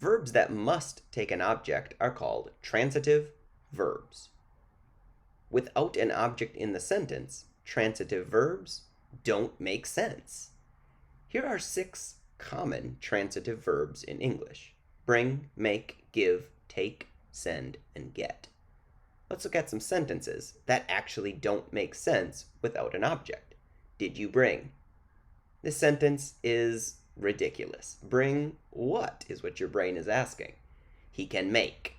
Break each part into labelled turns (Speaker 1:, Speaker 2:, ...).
Speaker 1: Verbs that must take an object are called transitive verbs. Without an object in the sentence, transitive verbs don't make sense. Here are 6 common transitive verbs in English: bring, make, give, take, send, and get. Let's look at some sentences that actually don't make sense without an object. Did you bring? This sentence is ridiculous. Bring what is what your brain is asking. He can make.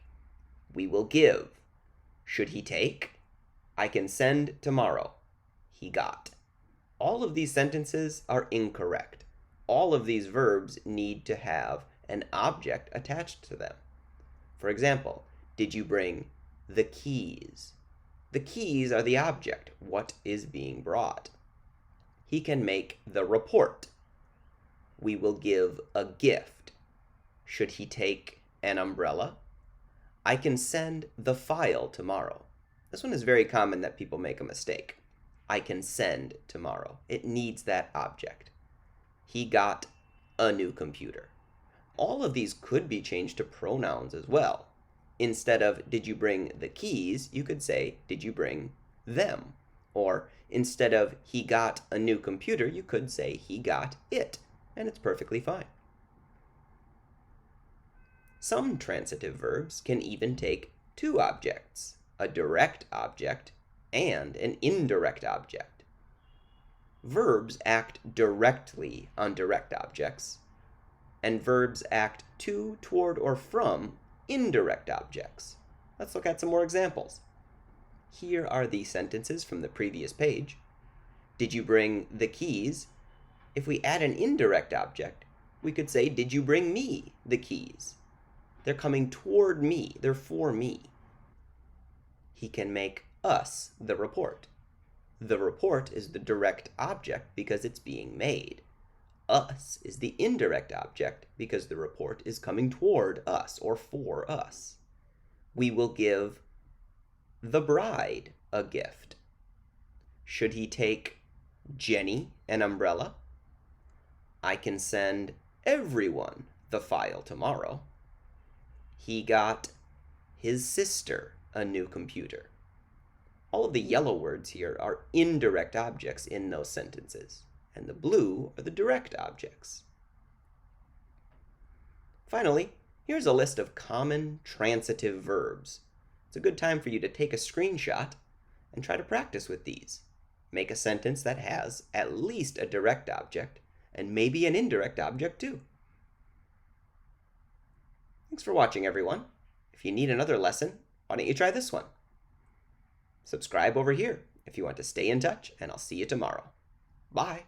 Speaker 1: We will give. Should he take? I can send tomorrow. He got. All of these sentences are incorrect. All of these verbs need to have an object attached to them. For example, did you bring the keys? The keys are the object, what is being brought. He can make the report. We will give a gift. Should he take an umbrella? I can send the file tomorrow. This one is very common that people make a mistake. I can send tomorrow. It needs that object. He got a new computer. All of these could be changed to pronouns as well. Instead of did you bring the keys, you could say did you bring them? Or instead of he got a new computer, you could say he got it, and it's perfectly fine. Some transitive verbs can even take 2 objects, a direct object and an indirect object. Verbs act directly on direct objects, and verbs act to, toward, or from indirect objects. Let's look at some more examples. Here are the sentences from the previous page. Did you bring the keys? If we add an indirect object, we could say, did you bring me the keys? They're coming toward me. They're for me. He can make us the report. The report is the direct object because it's being made. Us is the indirect object because the report is coming toward us or for us. We will give the bride a gift. Should he take Jenny an umbrella? I can send everyone the file tomorrow. He got his sister a new computer. All of the yellow words here are indirect objects in those sentences, and the blue are the direct objects. Finally, here's a list of common transitive verbs. It's a good time for you to take a screenshot and try to practice with these. Make a sentence that has at least a direct object and maybe an indirect object too. Thanks for watching, everyone. If you need another lesson, why don't you try this one? Subscribe over here if you want to stay in touch, and I'll see you tomorrow. Bye.